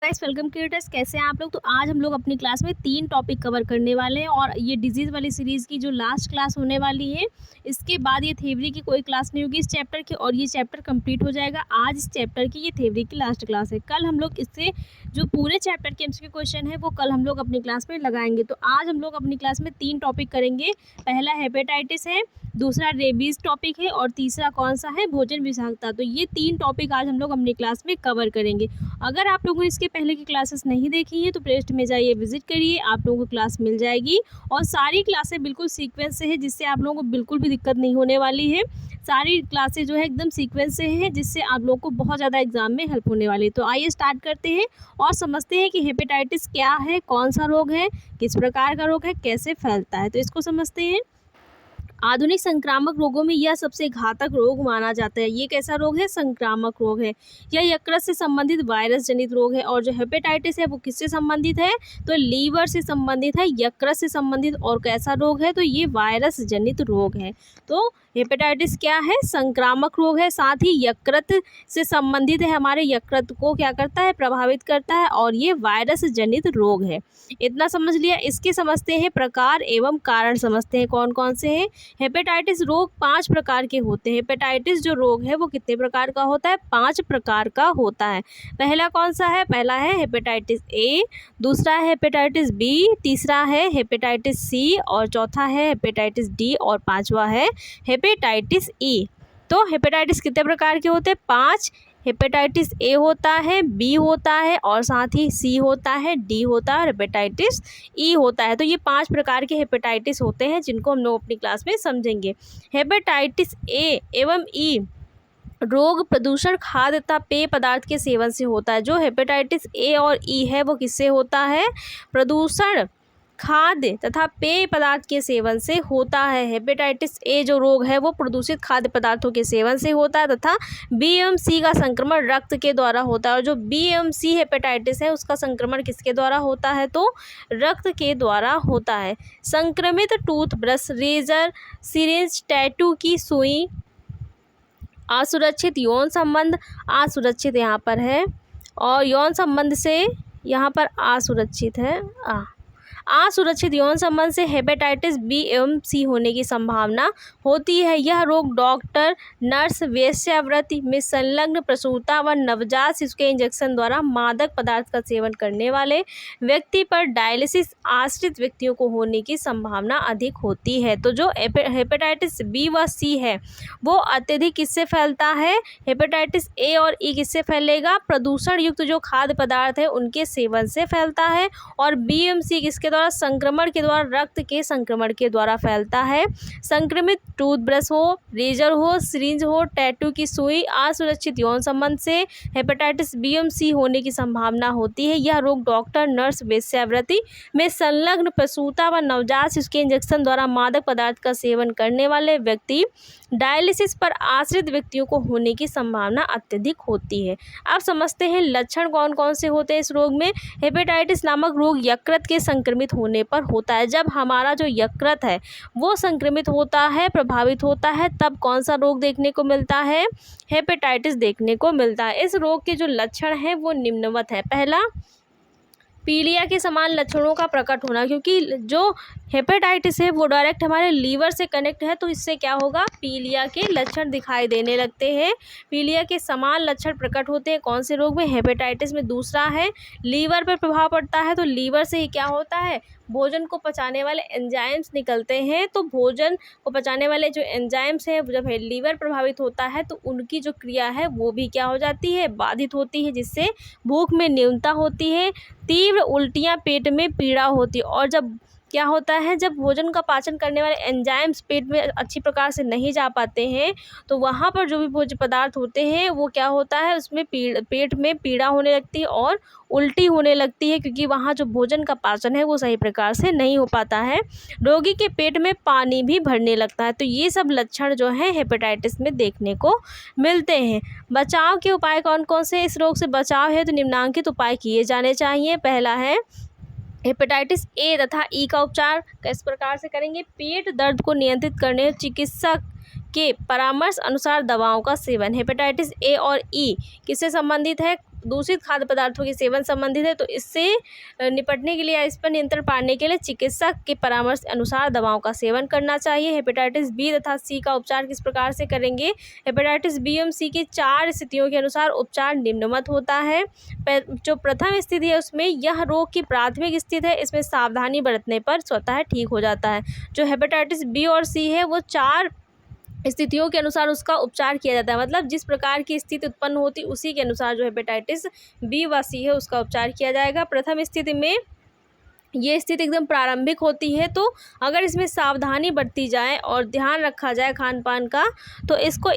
Guys, welcome creators. कैसे हैं आप लोग। तो आज हम लोग अपनी क्लास में 3 टॉपिक कवर करने वाले हैं और ये डिजीज़ वाली सीरीज़ की जो लास्ट क्लास होने वाली है, इसके बाद ये थ्योरी की कोई क्लास नहीं होगी इस चैप्टर की और ये चैप्टर कंप्लीट हो जाएगा। आज इस चैप्टर की ये थ्योरी की लास्ट क्लास है। कल हम लोग इससे जो पूरे चैप्टर के एमसीक्यू क्वेश्चन है वो कल हम लोग अपनी क्लास में लगाएंगे। तो आज हम लोग अपनी क्लास में 3 टॉपिक करेंगे। पहला हेपेटाइटिस है, दूसरा रेबीज़ टॉपिक है और तीसरा कौन सा है, भोजन विषाक्तता। तो ये 3 टॉपिक आज हम लोग अपनी क्लास में कवर करेंगे। अगर आप लोगों ने इसके पहले की क्लासेस नहीं देखी हैं तो प्लेलिस्ट में जाइए, विजिट करिए, आप लोगों को क्लास मिल जाएगी। और सारी क्लासें बिल्कुल सीक्वेंस से है, जिससे आप लोगों को बिल्कुल भी दिक्कत नहीं होने वाली है। सारी क्लासेस जो है एकदम सीक्वेंस से है, जिससे आप लोगों को बहुत ज़्यादा एग्जाम में हेल्प होने वाली है। तो आइए स्टार्ट करते हैं और समझते हैं कि हेपेटाइटिस क्या है, कौन सा रोग है, किस प्रकार का रोग है, कैसे फैलता है। तो इसको समझते हैं। आधुनिक संक्रामक रोगों में यह सबसे घातक रोग माना जाता है। ये कैसा रोग है, संक्रामक रोग है। यह यकृत से संबंधित वायरस जनित रोग है। और जो हेपेटाइटिस है वो किससे संबंधित है, तो लीवर से संबंधित है, यकृत से संबंधित। और कैसा रोग है, तो ये वायरस जनित रोग है। तो हेपेटाइटिस क्या है, संक्रामक रोग है, साथ ही यकृत से संबंधित है, हमारे यकृत को क्या करता है, प्रभावित करता है। और ये वायरस जनित रोग है। इतना समझ लिया। इसके समझते हैं प्रकार एवं कारण, समझते हैं कौन कौन से हैं। हेपेटाइटिस रोग 5 प्रकार के होते हैं। हेपेटाइटिस जो रोग है वो कितने प्रकार का होता है, 5 प्रकार का होता है। पहला कौन सा है, पहला है हेपेटाइटिस ए, दूसरा है हेपेटाइटिस बी, तीसरा है हेपेटाइटिस सी और चौथा है हेपेटाइटिस डी और पांचवा है हेपेटाइटिस ई। तो हेपेटाइटिस कितने प्रकार के होते हैं, 5। हेपेटाइटिस ए होता है, बी होता है और साथ ही सी होता है, डी होता है और हेपेटाइटिस ई होता है। तो ये 5 प्रकार के हेपेटाइटिस होते हैं जिनको हम लोग अपनी क्लास में समझेंगे। हेपेटाइटिस ए एवं ई रोग प्रदूषण, खाद्य तथा पेय पदार्थ के सेवन से होता है। जो हेपेटाइटिस ए और ई है वो किससे होता है, प्रदूषण, खाद्य तथा पेय पदार्थ के सेवन से होता है। हेपेटाइटिस ए जो रोग है वो प्रदूषित खाद्य पदार्थों के सेवन से होता है तथा बी एवं सी का संक्रमण रक्त के द्वारा होता है। और जो बी एवं सी हेपेटाइटिस है उसका संक्रमण किसके द्वारा होता है, तो रक्त के द्वारा होता है। संक्रमित टूथब्रश, रेजर, सिरिंज, टैटू की सुई, असुरक्षित यौन संबंध, असुरक्षित यहाँ पर है और यौन संबंध से यहाँ पर असुरक्षित है, असुरक्षित यौन संबंध से हेपेटाइटिस बी एवं सी होने की संभावना होती है। यह रोग डॉक्टर, नर्स, वेश्यावृत्ति में संलग्न प्रसूता व नवजात शिशु के इंजेक्शन द्वारा मादक पदार्थ का सेवन करने वाले व्यक्ति पर डायलिसिस आश्रित व्यक्तियों को होने की संभावना अधिक होती है। तो जो हेपेटाइटिस बी व सी है वो अत्यधिक किससे फैलता है, हेपेटाइटिस ए और ई किससे फैलेगा, प्रदूषण युक्त जो खाद्य पदार्थ है उनके सेवन से फैलता है। और बी एवं सी किसके द्वारा, संक्रमण के द्वारा, रक्त के संक्रमण के द्वारा फैलता है। संक्रमित टूथब्रश हो, रेजर हो, सिरिंज हो, टैटू की सुई, असुरक्षित यौन संबंध से हेपेटाइटिस बी एवं सी होने की संभावना होती है। यह रोग डॉक्टर, नर्स, वेश्यावृत्ति में संलग्न प्रसूता व नवजात शिशु के इंजेक्शन द्वारा मादक पदार्थ का सेवन करने वाले व्यक्ति, डायलिसिस पर आश्रित व्यक्तियों को होने की संभावना अत्यधिक होती है। अब समझते हैं लक्षण कौन कौन से होते हैं इस रोग में। हेपेटाइटिस नामक रोग यकृत के संक्रमित होने पर होता है। जब हमारा जो यकृत है वो संक्रमित होता है, प्रभावित होता है, तब कौन सा रोग देखने को मिलता है, हेपेटाइटिस देखने को मिलता है। इस रोग के जो लक्षण हैं वो निम्नवत है। पहला, पीलिया के समान लक्षणों का प्रकट होना, क्योंकि जो हेपेटाइटिस है वो डायरेक्ट हमारे लीवर से कनेक्ट है, तो इससे क्या होगा, पीलिया के लक्षण दिखाई देने लगते हैं। पीलिया के समान लक्षण प्रकट होते हैं कौन से रोग में, हेपेटाइटिस में। दूसरा है, लीवर पर प्रभाव पड़ता है, तो लीवर से ही क्या होता है, भोजन को पचाने वाले एंजाइम्स निकलते हैं। तो भोजन को पचाने वाले जो एंजाइम्स हैं जब लीवर प्रभावित होता है तो उनकी जो क्रिया है वो भी क्या हो जाती है, बाधित होती है, जिससे भूख में न्यूनता होती है, तीव्र उल्टियाँ, पेट में पीड़ा होती है। और जब क्या होता है, जब भोजन का पाचन करने वाले एंजाइम्स पेट में अच्छी प्रकार से नहीं जा पाते हैं तो वहाँ पर जो भी भोज्य पदार्थ होते हैं वो क्या होता है, उसमें पेट में पीड़ा होने लगती है और उल्टी होने लगती है, क्योंकि वहाँ जो भोजन का पाचन है वो सही प्रकार से नहीं हो पाता है। रोगी के पेट में पानी भी भरने लगता है। तो ये सब लक्षण जो है हेपेटाइटिस में देखने को मिलते हैं। बचाव के उपाय कौन कौन से, इस रोग से बचाव है तो निम्नलिखित उपाय किए जाने चाहिए। पहला है, हेपेटाइटिस ए तथा ई का उपचार किस प्रकार से करेंगे, पेट दर्द को नियंत्रित करने चिकित्सक के परामर्श अनुसार दवाओं का सेवन। हेपेटाइटिस ए और ई किससे संबंधित है? दूषित खाद्य पदार्थों के सेवन संबंधित है। तो इससे निपटने के लिए या इस पर नियंत्रण पाने के लिए चिकित्सक के परामर्श अनुसार दवाओं का सेवन करना चाहिए। हेपेटाइटिस बी तथा सी का उपचार किस प्रकार से करेंगे? हेपेटाइटिस बी एवं सी की 4 स्थितियों के अनुसार उपचार निम्नवत होता है। जो प्रथम स्थिति है उसमें यह रोग की प्राथमिक स्थिति है, इसमें सावधानी बरतने पर स्वतः ठीक हो जाता है। जो हेपेटाइटिस बी और सी है वो 4 स्थितियों के अनुसार उसका उपचार किया जाता है, मतलब जिस प्रकार की स्थिति उत्पन्न होती उसी के अनुसार जो हेपेटाइटिस बी व सी है उसका उपचार किया जाएगा। प्रथम स्थिति में ये स्थिति एकदम प्रारंभिक होती है, तो अगर इसमें सावधानी बरती जाए और ध्यान रखा जाए खान पान का तो इसको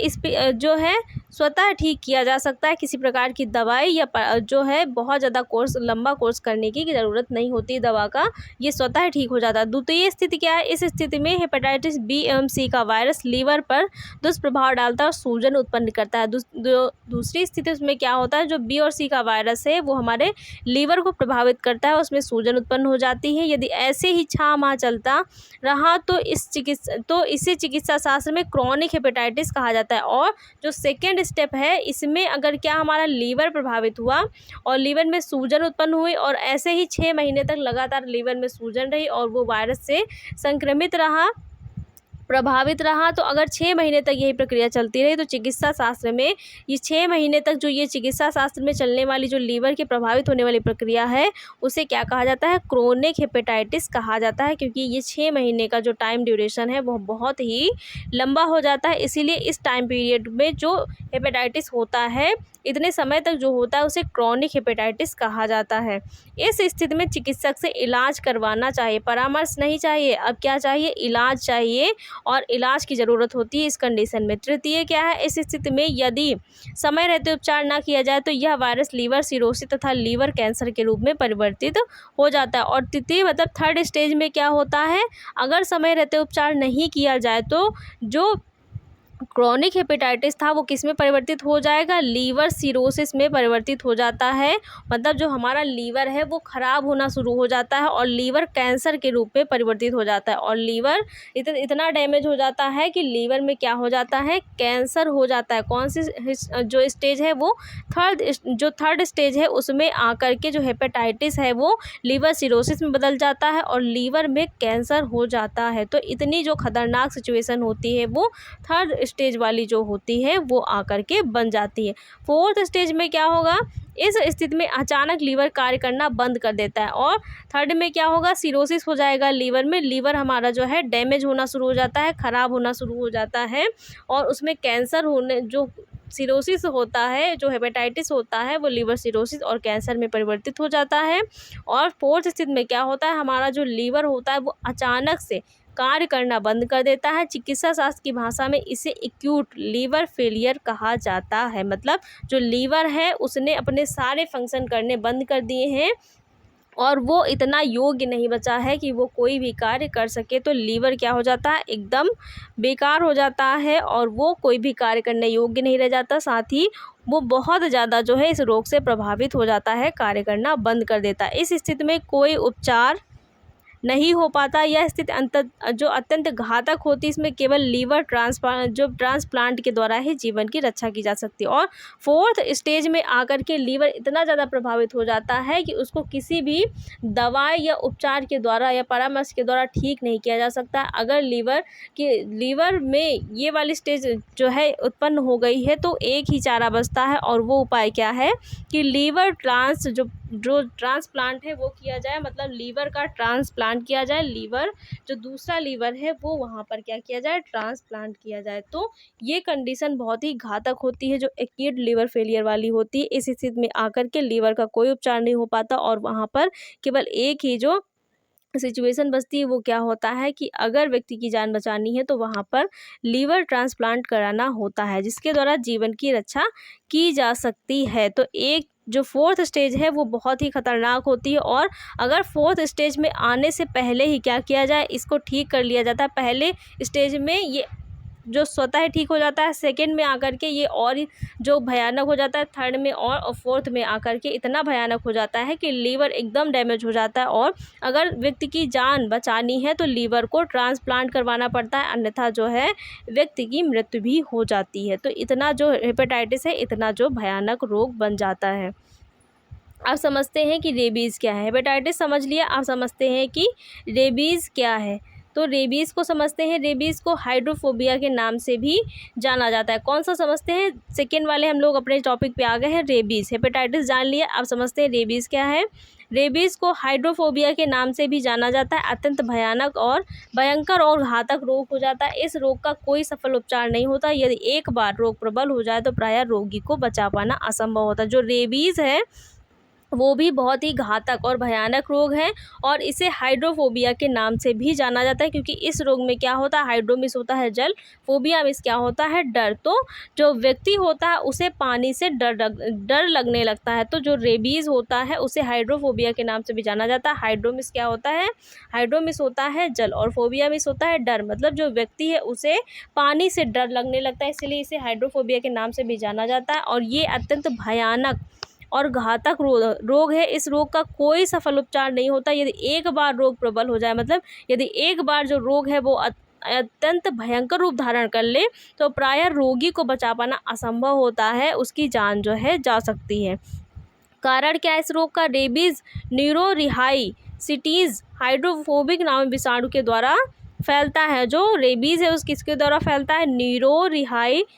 जो है स्वतः ठीक किया जा सकता है। किसी प्रकार की दवाई या जो है बहुत ज़्यादा लंबा कोर्स करने की ज़रूरत नहीं होती दवा का, ये स्वतः ठीक हो जाता है। द्वितीय स्थिति क्या है? इस स्थिति में हेपेटाइटिस बी एवं सी का वायरस लीवर पर दुष्प्रभाव डालता है और सूजन उत्पन्न करता है। दूसरी स्थिति उसमें क्या होता है? जो बी और सी का वायरस है वो हमारे लीवर को प्रभावित करता है, उसमें सूजन उत्पन्न हो जाती है। यदि ऐसे ही 6 माह चलता रहा तो इसे चिकित्सा शास्त्र में क्रॉनिक हेपेटाइटिस कहा जाता है। और जो सेकेंड स्टेप है इसमें अगर क्या हमारा लीवर प्रभावित हुआ और लीवर में सूजन उत्पन्न हुई और ऐसे ही 6 महीने तक लगातार लीवर में सूजन रही और वो वायरस से संक्रमित रहा, प्रभावित रहा, तो अगर 6 महीने तक यही प्रक्रिया चलती रही तो चिकित्सा शास्त्र में ये 6 महीने तक जो ये चिकित्सा शास्त्र में चलने वाली जो लीवर के प्रभावित होने वाली प्रक्रिया है उसे क्या कहा जाता है? क्रोनिक हेपेटाइटिस कहा जाता है, क्योंकि ये 6 महीने का जो टाइम ड्यूरेशन है वह बहुत ही लंबा हो जाता है। इसीलिए इस टाइम पीरियड में जो हेपेटाइटिस होता है इतने समय तक जो होता है उसे क्रॉनिक हेपेटाइटिस कहा जाता है। इस स्थिति में चिकित्सक से इलाज करवाना चाहिए, परामर्श नहीं चाहिए। अब क्या चाहिए? इलाज चाहिए और इलाज की ज़रूरत होती है इस कंडीशन में। तृतीय क्या है? इस स्थिति में यदि समय रहते उपचार ना किया जाए तो यह वायरस लीवर सिरोसिस तथा लीवर कैंसर के रूप में परिवर्तित हो जाता है। और तृतीय मतलब थर्ड स्टेज में क्या होता है? अगर समय रहते उपचार नहीं किया जाए तो जो क्रॉनिक हेपेटाइटिस था वो किस में परिवर्तित हो जाएगा? लीवर सिरोसिस में परिवर्तित हो जाता है। मतलब जो हमारा लीवर है वो ख़राब होना शुरू हो जाता है और लीवर कैंसर के रूप में परिवर्तित हो जाता है। और लीवर इतना डैमेज हो जाता है कि लीवर में क्या हो जाता है? कैंसर हो जाता है। कौन सी जो स्टेज है वो थर्ड स्टेज है, उसमें आकर के जो हेपेटाइटिस है वो लीवर सिरोसिस में बदल जाता है और लीवर में कैंसर हो जाता है। तो इतनी जो खतरनाक सिचुएशन होती है वो थर्ड स्टेज वाली जो होती है वो आकर के बन जाती है। फोर्थ स्टेज में क्या होगा? इस स्थिति में अचानक लीवर कार्य करना बंद कर देता है। और थर्ड में क्या होगा? सिरोसिस हो जाएगा लीवर में, लीवर हमारा जो है डैमेज होना शुरू हो जाता है, ख़राब होना शुरू हो जाता है और उसमें कैंसर होने जो सिरोसिस होता है, जो हेपेटाइटिस होता है वो लीवर सिरोसिस और कैंसर में परिवर्तित हो जाता है। और फोर्थ स्थिति में क्या होता है? हमारा जो लीवर होता है वो अचानक से कार्य करना बंद कर देता है। चिकित्सा शास्त्र की भाषा में इसे एक्यूट लीवर फेलियर कहा जाता है। मतलब जो लीवर है उसने अपने सारे फंक्शन करने बंद कर दिए हैं और वो इतना योग्य नहीं बचा है कि वो कोई भी कार्य कर सके। तो लीवर क्या हो जाता है? एकदम बेकार हो जाता है और वो कोई भी कार्य करने योग्य नहीं रह जाता। साथ ही वो बहुत ज़्यादा जो है इस रोग से प्रभावित हो जाता है, कार्य करना बंद कर देता है। इस स्थिति में कोई उपचार नहीं हो पाता। यह स्थिति जो अत्यंत घातक होती है, इसमें केवल लीवर ट्रांसप्लांट के द्वारा ही जीवन की रक्षा की जा सकती है। और फोर्थ स्टेज में आकर के लीवर इतना ज़्यादा प्रभावित हो जाता है कि उसको किसी भी दवाई या उपचार के द्वारा या परामर्श के द्वारा ठीक नहीं किया जा सकता। अगर लीवर में ये वाली स्टेज जो है उत्पन्न हो गई है तो एक ही चारा बचता है और वो उपाय क्या है कि लीवर जो ट्रांसप्लांट है वो किया जाए। मतलब लीवर का ट्रांसप्लांट किया जाए, लीवर जो दूसरा लीवर है वो वहाँ पर क्या किया जाए? ट्रांसप्लांट किया जाए। तो ये कंडीशन बहुत ही घातक होती है जो एक्यूट लीवर फेलियर वाली होती है। इस स्थिति में आकर के लीवर का कोई उपचार नहीं हो पाता और वहाँ पर केवल एक ही जो सिचुएशन बचती है वो क्या होता है कि अगर व्यक्ति की जान बचानी है तो वहाँ पर लीवर ट्रांसप्लांट कराना होता है, जिसके द्वारा जीवन की रक्षा की जा सकती है। तो एक जो फोर्थ स्टेज है वो बहुत ही खतरनाक होती है और अगर फोर्थ स्टेज में आने से पहले ही क्या किया जाए? इसको ठीक कर लिया जाता है। पहले स्टेज में ये जो स्वतः ठीक हो जाता है, सेकंड में आकर के ये और जो भयानक हो जाता है, थर्ड में और फोर्थ में आकर के इतना भयानक हो जाता है कि लीवर एकदम डैमेज हो जाता है, और अगर व्यक्ति की जान बचानी है तो लीवर को ट्रांसप्लांट करवाना पड़ता है, अन्यथा जो है व्यक्ति की मृत्यु भी हो जाती है। तो इतना जो हेपेटाइटिस है, इतना जो भयानक रोग बन जाता है। अब समझते हैं कि रेबीज़ क्या है। हेपेटाइटिस समझ लिया, अब समझते हैं कि रेबीज़ क्या है। तो रेबीज़ को समझते हैं, रेबीज़ को हाइड्रोफोबिया के नाम से भी जाना जाता है। कौन सा समझते हैं, सेकेंड वाले हम लोग अपने टॉपिक पे आ गए हैं, रेबीज़। हेपेटाइटिस जान लिया, अब समझते हैं रेबीज़ क्या है। रेबीज़ को हाइड्रोफोबिया के नाम से भी जाना जाता है। अत्यंत भयानक और भयंकर और घातक रोग हो जाता है। इस रोग का कोई सफल उपचार नहीं होता। यदि एक बार रोग प्रबल हो जाए तो प्रायः रोगी को बचा पाना असंभव होता है। जो रेबीज़ है वो भी बहुत ही घातक और भयानक रोग है, और इसे हाइड्रोफोबिया के नाम से भी जाना जाता है, क्योंकि इस रोग में क्या होता है, हाइड्रो मीन्स होता है जल, फोबिया मीन्स क्या होता है, डर। तो जो व्यक्ति होता है उसे पानी से डर लगने लगता है। तो जो रेबीज़ होता है उसे हाइड्रोफोबिया के नाम से भी जाना जाता है। हाइड्रो मीन्स क्या होता है, हाइड्रो मीन्स होता है जल, और फोबिया मीन्स होता है डर, मतलब जो व्यक्ति है उसे पानी से डर लगने लगता है, इसलिए इसे हाइड्रोफोबिया के नाम से भी जाना जाता है। और ये अत्यंत भयानक और घातक रोग है। इस रोग का कोई सफल उपचार नहीं होता। यदि एक बार रोग प्रबल हो जाए, मतलब यदि एक बार जो रोग है वो अत्यंत भयंकर रूप धारण कर ले, तो प्रायः रोगी को बचा पाना असंभव होता है, उसकी जान जो है जा सकती है। कारण क्या है इस रोग का, रेबीज़ न्यूरोरिहाइसिटीज़ हाइड्रोफोबिक नामक विषाणु के द्वारा फैलता है। जो रेबीज़ है उस किसके द्वारा फैलता है, न्यूरोरिहाइसिटीज़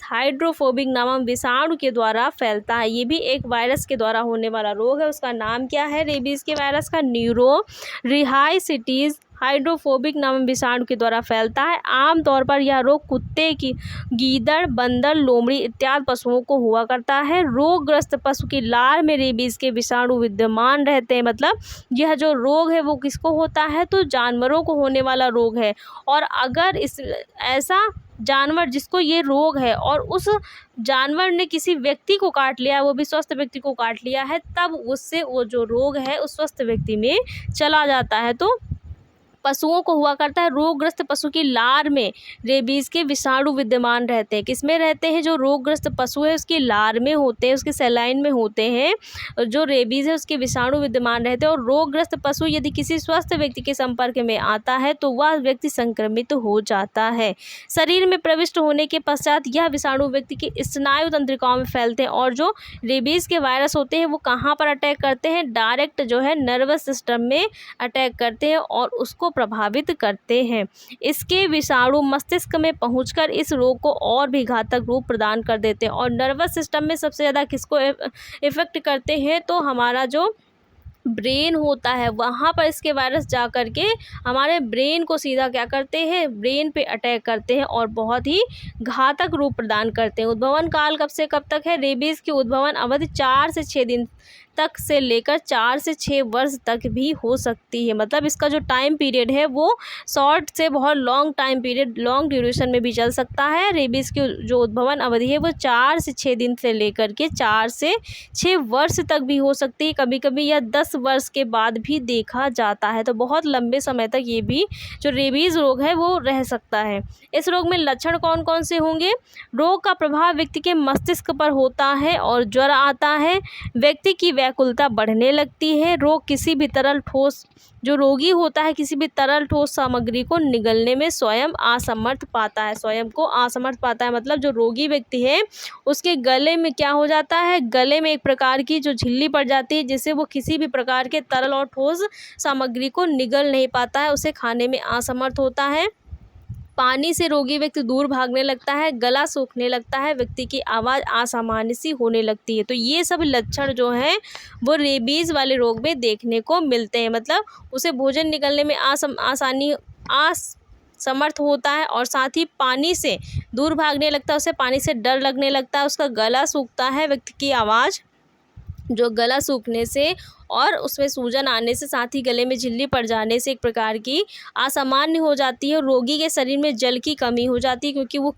हाइड्रोफोबिक नामक विषाणु के द्वारा फैलता है। ये भी एक वायरस के द्वारा होने वाला रोग है। उसका नाम क्या है रेबीज़ के वायरस का, न्यूरोरिहाइसिटीज़ हाइड्रोफोबिक नामक विषाणु के द्वारा फैलता है। आमतौर पर यह रोग कुत्ते की, गीदड़, बंदर, लोमड़ी इत्यादि पशुओं को हुआ करता है। रोगग्रस्त पशु की लार में रेबीज़ के विषाणु विद्यमान रहते हैं। मतलब यह जो रोग है वो किसको होता है, तो जानवरों को होने वाला रोग है। और अगर ऐसा जानवर जिसको ये रोग है और उस जानवर ने किसी व्यक्ति को काट लिया है, वो भी स्वस्थ व्यक्ति को काट लिया है, तब उससे वो जो रोग है उस स्वस्थ व्यक्ति में चला जाता है। तो पशुओं को हुआ करता है। रोगग्रस्त पशु की लार में रेबीज़ के विषाणु विद्यमान रहते हैं। किसमें रहते हैं, जो रोगग्रस्त पशु है उसकी लार में होते हैं, उसके सैलाइन में होते हैं। जो रेबीज़ है उसके विषाणु विद्यमान रहते हैं। और रोगग्रस्त पशु यदि किसी स्वस्थ व्यक्ति के संपर्क में आता है तो वह व्यक्ति संक्रमित हो जाता है। शरीर में प्रविष्ट होने के पश्चात यह विषाणु व्यक्ति की स्नायु तंत्रिकाओं में फैलते हैं। और जो रेबीज़ के वायरस होते हैं वो कहाँ पर अटैक करते हैं, डायरेक्ट जो है नर्वस सिस्टम में अटैक करते हैं और उसको प्रभावित करते हैं। इसके विषाणु मस्तिष्क में पहुंचकर इस रोग को और भी घातक रूप प्रदान कर देते हैं। और नर्वस सिस्टम में सबसे ज़्यादा किसको इफेक्ट करते हैं, तो हमारा जो ब्रेन होता है वहाँ पर इसके वायरस जा कर के हमारे ब्रेन को सीधा क्या करते हैं, ब्रेन पे अटैक करते हैं और बहुत ही घातक रूप प्रदान करते हैं। उद्भवन काल कब से कब तक है, रेबीज़ की उद्भवन अवधि 4 से 6 दिन तक से लेकर 4 से 6 वर्ष तक भी हो सकती है। मतलब इसका जो टाइम पीरियड है वो शॉर्ट से बहुत long time period, long duration में भी चल सकता है। रेबीज़ की जो उद्भवन अवधि है वो 4 से 6 दिन से लेकर के 4 से 6 वर्ष तक भी हो सकती है। कभी कभी यह 10 वर्ष के बाद भी देखा जाता है। तो बहुत लंबे समय तक ये भी जो रेबीज़ रोग है वो रह सकता है। इस रोग में लक्षण कौन कौन से होंगे, रोग का प्रभाव व्यक्ति के मस्तिष्क पर होता है और ज्वर आता है, व्यक्ति की व्याकुलता बढ़ने लगती है। रोग किसी भी तरल ठोस, जो रोगी होता है किसी भी तरल ठोस सामग्री को निगलने में स्वयं असमर्थ पाता है, स्वयं को असमर्थ पाता है। मतलब जो रोगी व्यक्ति है उसके गले में क्या हो जाता है, गले में एक प्रकार की जो झिल्ली पड़ जाती है जिससे वो किसी भी प्रकार के तरल और ठोस सामग्री को निगल नहीं पाता है, उसे खाने में असमर्थ होता है। पानी से रोगी व्यक्ति दूर भागने लगता है, गला सूखने लगता है, व्यक्ति की आवाज़ असामान्य सी होने लगती है। तो ये सब लक्षण जो हैं वो रेबीज़ वाले रोग में देखने को मिलते हैं। मतलब उसे भोजन निगलने में असमर्थ होता है और साथ ही पानी से दूर भागने लगता है, उसे पानी से डर लगने लगता है, उसका गला सूखता है, व्यक्ति की आवाज़ जो गला सूखने से और उसमें सूजन आने से, साथ ही गले में झिल्ली पड़ जाने से एक प्रकार की असामान्य हो जाती है। रोगी के शरीर में जल की कमी हो जाती है, क्योंकि वो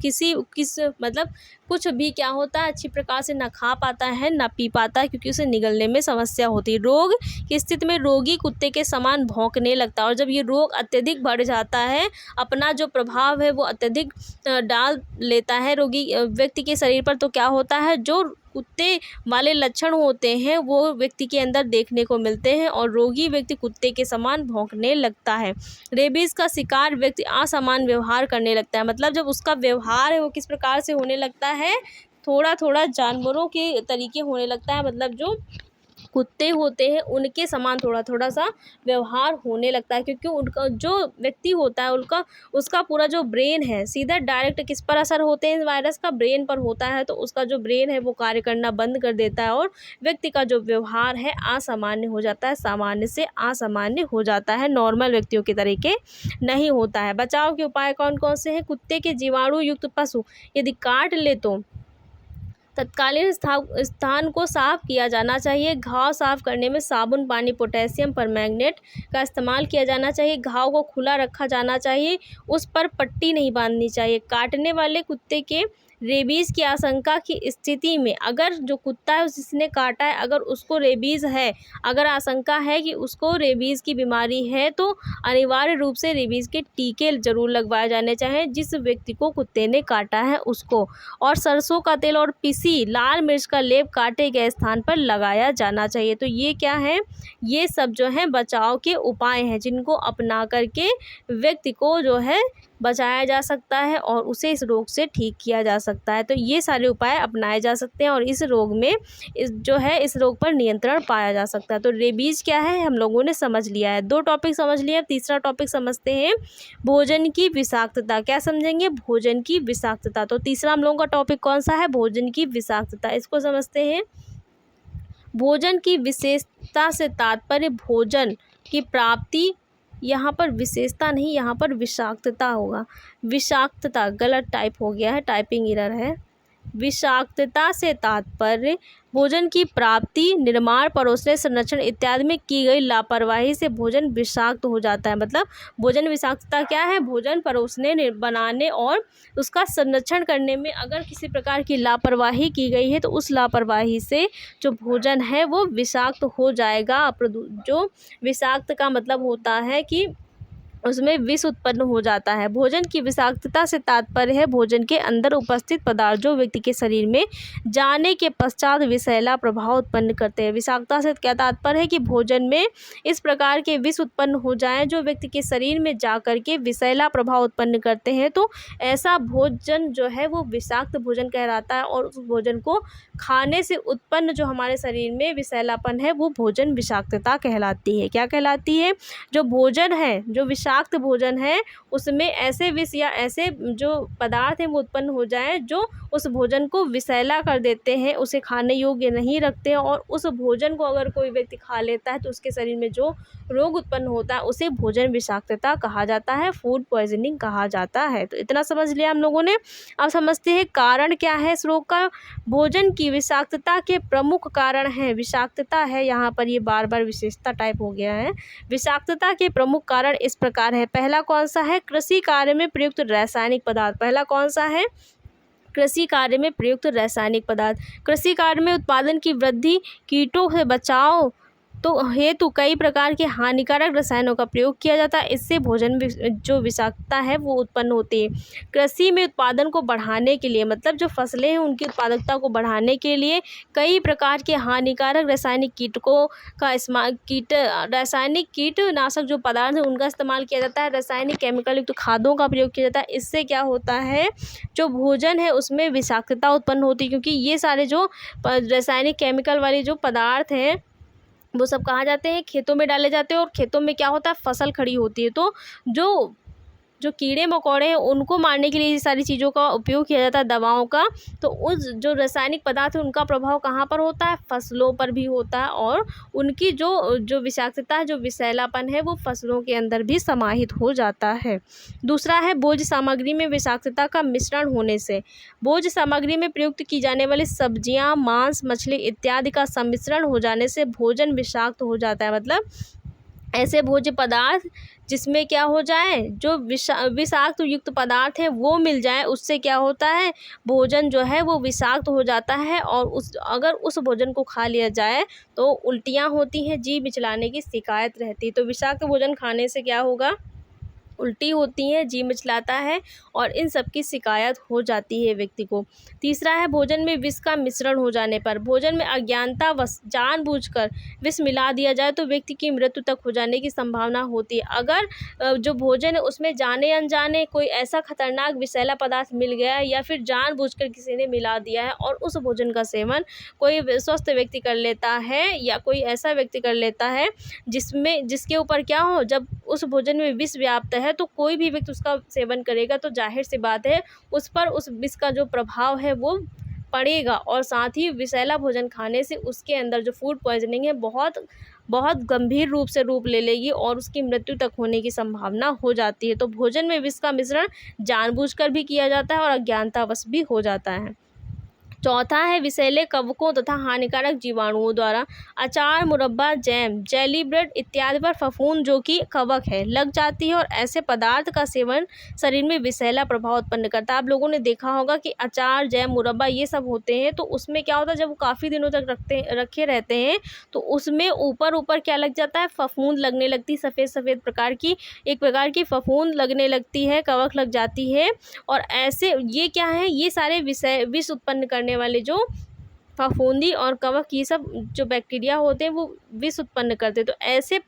मतलब कुछ भी क्या होता है, अच्छी प्रकार से ना खा पाता है ना पी पाता है, क्योंकि उसे निगलने में समस्या होती है। रोग की स्थिति में रोगी कुत्ते के समान भौंकने लगता है, और जब ये रोग अत्यधिक बढ़ जाता है, अपना जो प्रभाव है वो अत्यधिक डाल लेता है रोगी व्यक्ति के शरीर पर, तो क्या होता है, जो कुत्ते वाले लक्षण होते हैं वो व्यक्ति के अंदर देखने को मिलते हैं, और रोगी व्यक्ति कुत्ते के समान भौंकने लगता है। रेबीज का शिकार व्यक्ति असामान्य व्यवहार करने लगता है, मतलब जब उसका व्यवहार है वो किस प्रकार से होने लगता है, थोड़ा थोड़ा जानवरों के तरीके होने लगता है, मतलब जो कुत्ते होते हैं उनके समान थोड़ा थोड़ा सा व्यवहार होने लगता है, क्योंकि उनका जो व्यक्ति होता है उसका पूरा जो ब्रेन है, सीधा डायरेक्ट किस पर असर होते हैं, वायरस का ब्रेन पर होता है, तो उसका जो ब्रेन है वो कार्य करना बंद कर देता है, और व्यक्ति का जो व्यवहार है असामान्य हो जाता है, सामान्य से असामान्य हो जाता है, नॉर्मल व्यक्तियों के तरीके नहीं होता है। बचाव के उपाय कौन कौन से हैं? कुत्ते के जीवाणु युक्त पशु यदि काट ले तो तत्कालीन स्थान को साफ किया जाना चाहिए। घाव साफ करने में साबुन, पानी, पोटेशियम परमैंगनेट का इस्तेमाल किया जाना चाहिए। घाव को खुला रखा जाना चाहिए, उस पर पट्टी नहीं बांधनी चाहिए। काटने वाले कुत्ते के रेबीज़ की आशंका की स्थिति में, अगर जो कुत्ता है जिसने काटा है अगर उसको रेबीज़ है, अगर आशंका है कि उसको रेबीज़ की बीमारी है, तो अनिवार्य रूप से रेबीज़ के टीके ज़रूर लगवाए जाने चाहिए जिस व्यक्ति को कुत्ते ने काटा है उसको। और सरसों का तेल और पिसी लाल मिर्च का लेप काटे गए स्थान पर लगाया जाना चाहिए। तो ये क्या है, ये सब जो है बचाव के उपाय हैं जिनको अपना करके व्यक्ति को जो है बचाया जा सकता है और उसे इस रोग से ठीक किया जा सकता है। तो ये सारे उपाय अपनाए जा सकते हैं और इस रोग में इस रोग पर नियंत्रण पाया जा सकता है। तो रेबीज़ क्या है हम लोगों ने समझ लिया है, 2 टॉपिक समझ लिया। तीसरा टॉपिक समझते हैं भोजन की विषाक्तता। क्या समझेंगे? भोजन की विषाक्तता। तो तीसरा हम लोगों का टॉपिक कौन सा है? भोजन की विषाक्तता। इसको समझते हैं। भोजन की विशेषता से तात्पर्य भोजन की प्राप्ति, यहाँ पर विशेषता नहीं, यहाँ पर विषाक्तता होगा। विषाक्तता गलत टाइप हो गया है, टाइपिंग एरर है। विषाक्तता से तात्पर्य भोजन की प्राप्ति, निर्माण, परोसने, संरक्षण इत्यादि में की गई लापरवाही से भोजन विषाक्त हो जाता है। मतलब भोजन विषाक्तता क्या है? भोजन परोसने, बनाने और उसका संरक्षण करने में अगर किसी प्रकार की लापरवाही की गई है तो उस लापरवाही से जो भोजन है वो विषाक्त हो जाएगा। जो विषाक्त का मतलब होता है कि उसमें विष उत्पन्न हो जाता है। भोजन की विषाक्तता से तात्पर्य है भोजन के अंदर उपस्थित पदार्थ जो व्यक्ति के शरीर में जाने के पश्चात विषैला प्रभाव उत्पन्न करते हैं। विषाक्तता से क्या तात्पर्य है कि भोजन में इस प्रकार के विष उत्पन्न हो जाएं जो व्यक्ति के शरीर में जा कर के विषैला प्रभाव उत्पन्न करते हैं, तो ऐसा भोजन जो है वो विषाक्त भोजन कहलाता है। और उस भोजन को खाने से उत्पन्न जो हमारे शरीर में विषैलापन है वो भोजन विषाक्तता कहलाती है। क्या कहलाती है? जो भोजन है, जो विषाक्त भोजन है, उसमें ऐसे विष या ऐसे जो पदार्थ हैं वो उत्पन्न हो जाएं जो उस भोजन को विषैला कर देते हैं, उसे खाने योग्य नहीं रखते हैं, और उस भोजन को अगर कोई व्यक्ति खा लेता है तो उसके शरीर में जो रोग उत्पन्न होता है उसे भोजन विषाक्तता कहा जाता है, फूड पॉइजनिंग कहा जाता है। तो इतना समझ लिया हम लोगों ने। अब समझते हैं कारण क्या है इस रोग का। भोजन की विषाक्तता के प्रमुख कारण है, विषाक्तता है यहाँ पर, ये बार बार विशेषता टाइप हो गया है। विषाक्तता के प्रमुख कारण इस प्रकार है। पहला कौन सा है? कृषि कार्य में प्रयुक्त रासायनिक पदार्थ। पहला कौन सा है? कृषि कार्य में प्रयुक्त रासायनिक पदार्थ। कृषि कार्य में उत्पादन की वृद्धि, कीटों से बचाव तो हेतु कई प्रकार के हानिकारक रसायनों का प्रयोग किया जाता है। इससे भोजन जो विषाक्तता है वो उत्पन्न होती है। कृषि में उत्पादन को बढ़ाने के लिए, मतलब जो फसलें हैं उनकी उत्पादकता को बढ़ाने के लिए कई प्रकार के हानिकारक रासायनिक कीटकों का इस्तेमाल, रासायनिक कीटनाशक जो पदार्थ हैं उनका इस्तेमाल किया जाता है। रासायनिक केमिकल युक्त खादों का प्रयोग किया जाता है। इससे क्या होता है, जो भोजन है उसमें विषाक्तता उत्पन्न होती है, क्योंकि ये सारे जो रासायनिक केमिकल वाले जो पदार्थ हैं वो सब कहाँ जाते हैं? खेतों में डाले जाते हैं, और खेतों में क्या होता है? फसल खड़ी होती है। तो जो जो कीड़े मकोड़े हैं उनको मारने के लिए ये सारी चीज़ों का उपयोग किया जाता है, दवाओं का। तो उस जो रासायनिक पदार्थ है उनका प्रभाव कहाँ पर होता है? फसलों पर भी होता है, और उनकी जो विषाक्तता है, जो विषैलापन है, वो फसलों के अंदर भी समाहित हो जाता है। दूसरा है भोज्य सामग्री में विषाक्तता का मिश्रण होने से। भोज्य सामग्री में प्रयुक्त की जाने वाली सब्जियां, मांस, मछली इत्यादि का सम्मिश्रण हो जाने से भोजन विषाक्त हो जाता है। मतलब ऐसे भोज्य पदार्थ जिसमें क्या हो जाए, जो विषाक्त युक्त पदार्थ हैं वो मिल जाए, उससे क्या होता है, भोजन जो है वो विषाक्त हो जाता है। और अगर उस भोजन को खा लिया जाए तो उल्टियाँ होती हैं, जी मिचलाने की शिकायत रहती है। तो विषाक्त भोजन खाने से क्या होगा, उल्टी होती है, जी मिचलाता है, और इन सब की शिकायत हो जाती है व्यक्ति को। तीसरा है भोजन में विष का मिश्रण हो जाने पर। भोजन में अज्ञानतावश जानबूझकर विष मिला दिया जाए तो व्यक्ति की मृत्यु तक हो जाने की संभावना होती है। अगर जो भोजन है उसमें जाने अनजाने कोई ऐसा खतरनाक विषैला पदार्थ मिल गया है, या फिर जानबूझकर किसी ने मिला दिया है और उस भोजन का सेवन कोई स्वस्थ व्यक्ति कर लेता है, या कोई ऐसा व्यक्ति कर लेता है जिसके ऊपर क्या हो, जब उस भोजन में विष व्याप्त है तो कोई भी व्यक्ति उसका सेवन करेगा तो जाहिर सी बात है उस पर उस विष का जो प्रभाव है वो पड़ेगा। और साथ ही विषैला भोजन खाने से उसके अंदर जो फूड पॉइजनिंग है बहुत बहुत गंभीर रूप से रूप ले लेगी और उसकी मृत्यु तक होने की संभावना हो जाती है। तो भोजन में विष का मिश्रण जानबूझकर भी किया जाता है और अज्ञानतावश भी हो जाता है। चौथा है विषैले कवकों तथा हानिकारक जीवाणुओं द्वारा अचार, मुरब्बा, जैम, जेली, ब्रेड इत्यादि पर फफूंद जो कि कवक है लग जाती है, और ऐसे पदार्थ का सेवन शरीर में विषैला प्रभाव उत्पन्न करता है। आप लोगों ने देखा होगा कि अचार, जैम, मुरब्बा ये सब होते हैं तो उसमें क्या होता है, जब वो काफ़ी दिनों तक रखे रहते हैं तो उसमें ऊपर क्या लग जाता है, फफूंद लगने लगती है, सफ़ेद सफ़ेद एक प्रकार की फफूंद लगने लगती है, कवक लग जाती है। और ऐसे ये क्या है, ये सारे विष उत्पन्न करने वाले जो फफूंदी और कवक ये सब जो बैक्टीरिया होते हैं वो विष उत्पन्न करते हैं। तो ऐसे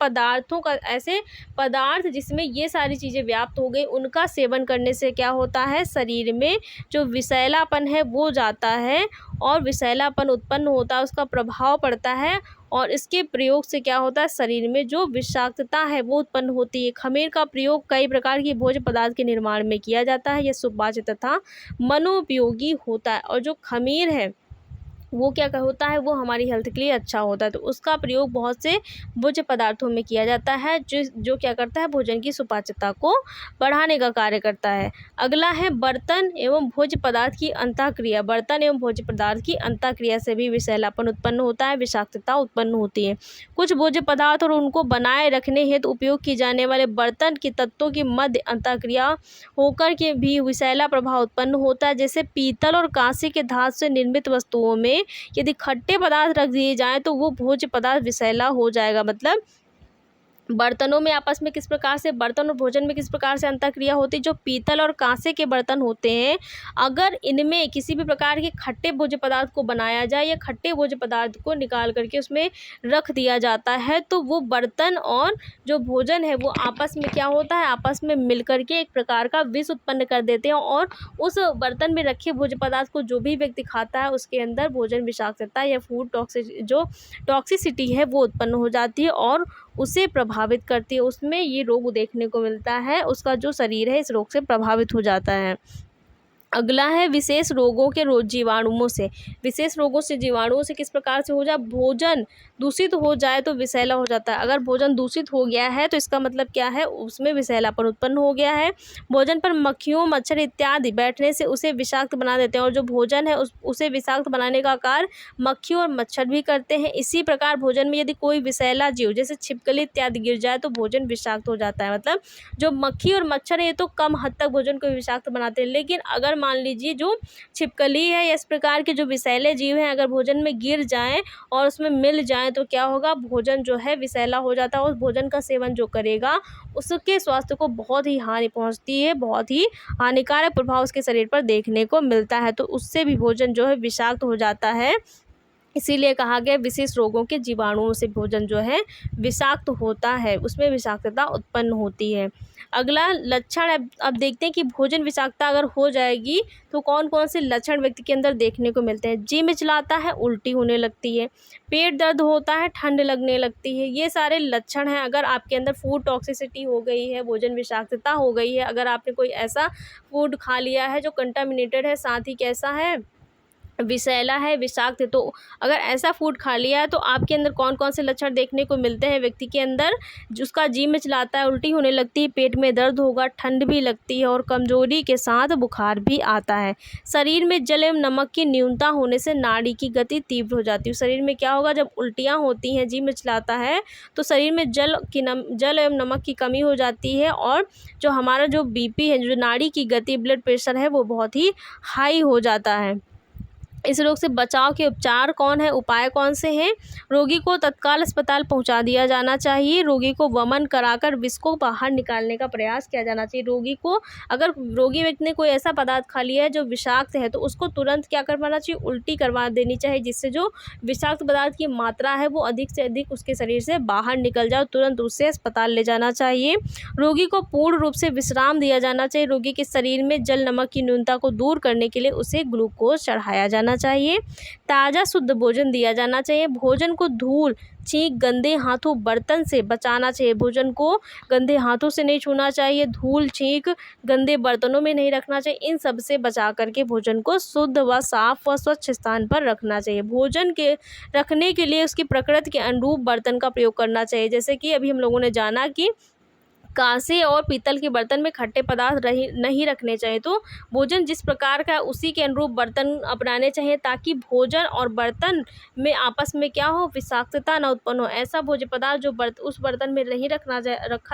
पदार्थ जिसमें ये सारी चीज़ें व्याप्त हो गई उनका सेवन करने से क्या होता है, शरीर में जो विषैलापन है वो जाता है और विषैलापन उत्पन्न होता है, उसका प्रभाव पड़ता है, और इसके प्रयोग से क्या होता है, शरीर में जो विषाक्तता है वो उत्पन्न होती है। खमीर का प्रयोग कई प्रकार की भोज्य पदार्थ के निर्माण में किया जाता है। यह सुपाच्य तथा मनोपयोगी होता है, और जो खमीर है वो क्या होता है, वो हमारी हेल्थ के लिए अच्छा होता है। तो उसका प्रयोग बहुत से भोज्य पदार्थों में किया जाता है जो क्या करता है, भोजन की सुपाच्यता को बढ़ाने का कार्य करता है। अगला है बर्तन एवं भोज्य पदार्थ की अंतःक्रिया। बर्तन एवं भोज्य पदार्थ की अंतःक्रिया से भी विषैलापन उत्पन्न होता है, विषाक्तता उत्पन्न होती है। कुछ भोज्य पदार्थ और उनको बनाए रखने हेतु उपयोग किए जाने वाले बर्तन के तत्वों की मध्य अंतःक्रिया होकर के भी विषैला प्रभाव उत्पन्न होता है। जैसे पीतल और कांसे के धातु से निर्मित वस्तुओं में यदि खट्टे पदार्थ रख दिए जाएं तो वो भोज्य पदार्थ विषैला हो जाएगा। मतलब बर्तनों में आपस में किस प्रकार से, बर्तन और भोजन में किस प्रकार से अंतःक्रिया होती है। जो पीतल और कांसे के बर्तन होते हैं, अगर इनमें किसी भी प्रकार के खट्टे भोज्य पदार्थ को बनाया जाए या खट्टे भोज्य पदार्थ को निकाल करके उसमें रख दिया जाता है तो वो बर्तन और जो भोजन है वो आपस में क्या होता है, आपस में मिल करके एक प्रकार का विष उत्पन्न कर देते हैं, और उस बर्तन में रखे भोज्य पदार्थ को जो भी व्यक्ति खाता है उसके अंदर भोजन विषाक्तता या फूड टॉक्सिसिटी है वो उत्पन्न हो जाती है और उसे प्रभावित करती है। उसमें ये रोग देखने को मिलता है, उसका जो शरीर है इस रोग से प्रभावित हो जाता है। अगला है विशेष रोगों के जीवाणुओं से। विशेष रोगों से जीवाणुओं से किस प्रकार से हो जाए, भोजन दूषित हो जाए तो विषैला हो जाता है। अगर भोजन दूषित हो गया है तो इसका मतलब क्या है, उसमें विषैलापन उत्पन्न हो गया है। भोजन पर मक्खियों, मच्छर इत्यादि बैठने से उसे विषाक्त बना देते हैं, और जो भोजन है उसे विषाक्त बनाने का कार्य मक्खी और मच्छर भी करते हैं। इसी प्रकार भोजन में यदि कोई विषैला जीव जैसे छिपकली इत्यादि गिर जाए तो भोजन विषाक्त हो जाता है। मतलब जो मक्खी और मच्छर है ये तो कम हद तक भोजन को विषाक्त बनाते हैं, लेकिन अगर मान लीजिए जो छिपकली है या इस प्रकार के जो विषैले जीव हैं अगर भोजन में गिर जाएं और उसमें मिल जाएं तो क्या होगा, भोजन जो है विषैला हो जाता है। उस भोजन का सेवन जो करेगा उसके स्वास्थ्य को बहुत ही हानि पहुंचती है, बहुत ही हानिकारक प्रभाव उसके शरीर पर देखने को मिलता है। तो उससे भी भोजन जो है विषाक्त हो जाता है। इसीलिए कहा गया विशेष रोगों के जीवाणुओं से भोजन जो है विषाक्त होता है, उसमें विषाक्तता उत्पन्न होती है। अगला लक्षण, अब देखते हैं कि भोजन विषाक्तता अगर हो जाएगी तो कौन कौन से लक्षण व्यक्ति के अंदर देखने को मिलते हैं। जी मिचलाता है, उल्टी होने लगती है, पेट दर्द होता है, ठंड लगने लगती है, ये सारे लक्षण हैं। अगर आपके अंदर फूड टॉक्सिसिटी हो गई है, भोजन विषाक्तता हो गई है, अगर आपने कोई ऐसा फूड खा लिया है जो कंटामिनेटेड है, साथ ही कैसा है, विषैला है, विषाक्त है, तो अगर ऐसा फूड खा लिया है तो आपके अंदर कौन कौन से लक्षण देखने को मिलते हैं व्यक्ति के अंदर, जिसका जी मिचलाता है, उल्टी होने लगती है, पेट में दर्द होगा, ठंड भी लगती है और कमजोरी के साथ बुखार भी आता है। शरीर में जल एवं नमक की न्यूनता होने से नाड़ी की गति तीव्र हो जाती है। शरीर में क्या होगा, जब उल्टियाँ होती हैं, जी मिचलाता है, तो शरीर में जल एवं नमक की कमी हो जाती है और जो हमारा जो बीपी है, जो नाड़ी की गति, ब्लड प्रेशर है, वो बहुत ही हाई हो जाता है। इस रोग से बचाव के उपचार उपाय कौन से हैं। रोगी को तत्काल अस्पताल पहुंचा दिया जाना चाहिए। रोगी को वमन कराकर विष को बाहर निकालने का प्रयास किया जाना चाहिए। अगर रोगी व्यक्ति ने कोई ऐसा पदार्थ खा लिया है जो विषाक्त है तो उसको तुरंत क्या करवाना चाहिए, उल्टी करवा देनी चाहिए, जिससे जो विषाक्त पदार्थ की मात्रा है वो अधिक से अधिक उसके शरीर से बाहर निकल जाए। तुरंत उसे अस्पताल ले जाना चाहिए। रोगी को पूर्ण रूप से विश्राम दिया जाना चाहिए। रोगी के शरीर में जल नमक की न्यूनता को दूर करने के लिए उसे ग्लूकोज चढ़ाया जाना चाहिए। ताज़ा शुद्ध भोजन दिया जाना चाहिए। भोजन को धूल, छींक, गंदे हाथों, बर्तन से बचाना चाहिए। भोजन को गंदे हाथों से नहीं छूना चाहिए, धूल, छींक, गंदे बर्तनों में नहीं रखना चाहिए। इन सब से बचा करके भोजन को शुद्ध व साफ व स्वच्छ स्थान पर रखना चाहिए। भोजन के रखने के लिए उसकी प्रकृति के अनुरूप बर्तन का प्रयोग करना चाहिए। जैसे कि अभी हम लोगों ने जाना कि कांसे और पीतल के बर्तन में खट्टे पदार्थ नहीं रखने चाहिए। तो भोजन जिस प्रकार का उसी के अनुरूप बर्तन अपनाने चाहिए, ताकि भोजन और बर्तन में आपस में क्या हो, विषाक्तता ना उत्पन्न हो। ऐसा भोज्य पदार्थ जो उस बर्तन में नहीं रखा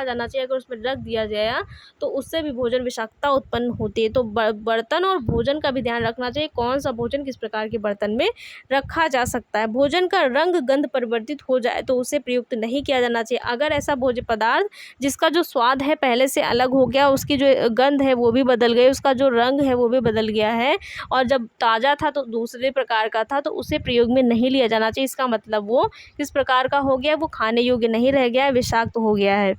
जाना चाहिए, अगर उसमें रख दिया गया तो उससे भी भोजन विषाक्तता उत्पन्न होती है। तो बर्तन और भोजन का भी ध्यान रखना चाहिए, कौन सा भोजन किस प्रकार के बर्तन में रखा जा सकता है। भोजन का रंग गंध परिवर्तित हो जाए तो उसे प्रयुक्त नहीं किया जाना चाहिए। अगर ऐसा भोज्य पदार्थ जिसका जो स्वाद है पहले से अलग हो गया, उसकी जो गंध है वो भी बदल गई, उसका जो रंग है वो भी बदल गया है, और जब ताज़ा था तो दूसरे प्रकार का था, तो उसे प्रयोग में नहीं लिया जाना चाहिए। इसका मतलब वो किस प्रकार का हो गया, वो खाने योग्य नहीं रह गया है, विषाक्त हो गया है,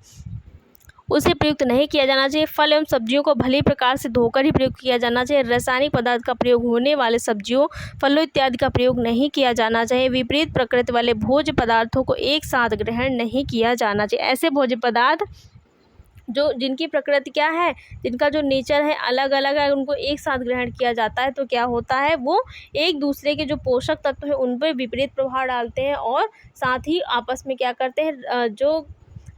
उसे प्रयुक्त नहीं किया जाना चाहिए। फल एवं सब्जियों को भली प्रकार से धोकर ही प्रयोग किया जाना चाहिए। रासायनिक पदार्थ का प्रयोग होने वाले सब्जियों, फलों इत्यादि का प्रयोग नहीं किया जाना चाहिए। विपरीत प्रकृति वाले भोज्य पदार्थों को एक साथ ग्रहण नहीं किया जाना चाहिए। ऐसे भोज्य पदार्थ जिनकी प्रकृति क्या है, जिनका जो नेचर है अलग अलग है, उनको एक साथ ग्रहण किया जाता है तो क्या होता है, वो एक दूसरे के जो पोषक तत्व है उन पर विपरीत प्रभाव डालते हैं और साथ ही आपस में क्या करते हैं, जो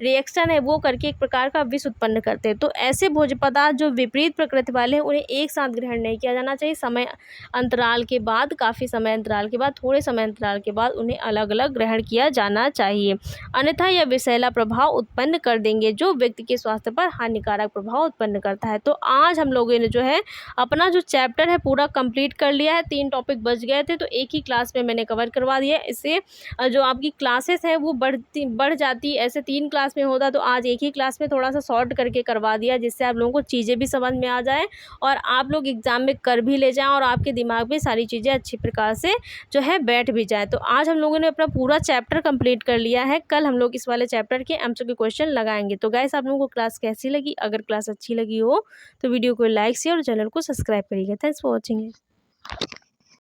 रिएक्शन है वो करके एक प्रकार का विष उत्पन्न करते हैं। तो ऐसे भोज्य पदार्थ जो विपरीत प्रकृति वाले हैं उन्हें एक साथ ग्रहण नहीं किया जाना चाहिए। समय अंतराल के बाद, काफ़ी समय अंतराल के बाद, थोड़े समय अंतराल के बाद उन्हें अलग अलग ग्रहण किया जाना चाहिए, अन्यथा यह विषैला प्रभाव उत्पन्न कर देंगे जो व्यक्ति के स्वास्थ्य पर हानिकारक प्रभाव उत्पन्न करता है। तो आज हम लोगों ने जो है अपना जो चैप्टर है पूरा कंप्लीट कर लिया है। 3 टॉपिक बच गए थे तो एक ही क्लास में मैंने कवर करवा दिया। इससे जो आपकी क्लासेस हैं वो बढ़ जाती, ऐसे 3 क्लास में होता तो आज एक ही क्लास में थोड़ा सा शॉर्ट करके करवा दिया, जिससे आप लोगों को चीज़ें भी समझ में आ जाए और आप लोग एग्ज़ाम में कर भी ले जाएं और आपके दिमाग में सारी चीज़ें अच्छी प्रकार से जो है बैठ भी जाए। तो आज हम लोगों ने अपना पूरा चैप्टर कंप्लीट कर लिया है। कल हम लोग इस वाले चैप्टर के एमसीक्यू क्वेश्चन लगाएंगे। तो गाइस, आप लोगों को क्लास कैसी लगी? अगर क्लास अच्छी लगी हो तो वीडियो को लाइक शेयर और चैनल को सब्सक्राइब करिएगा। Thanks for watching.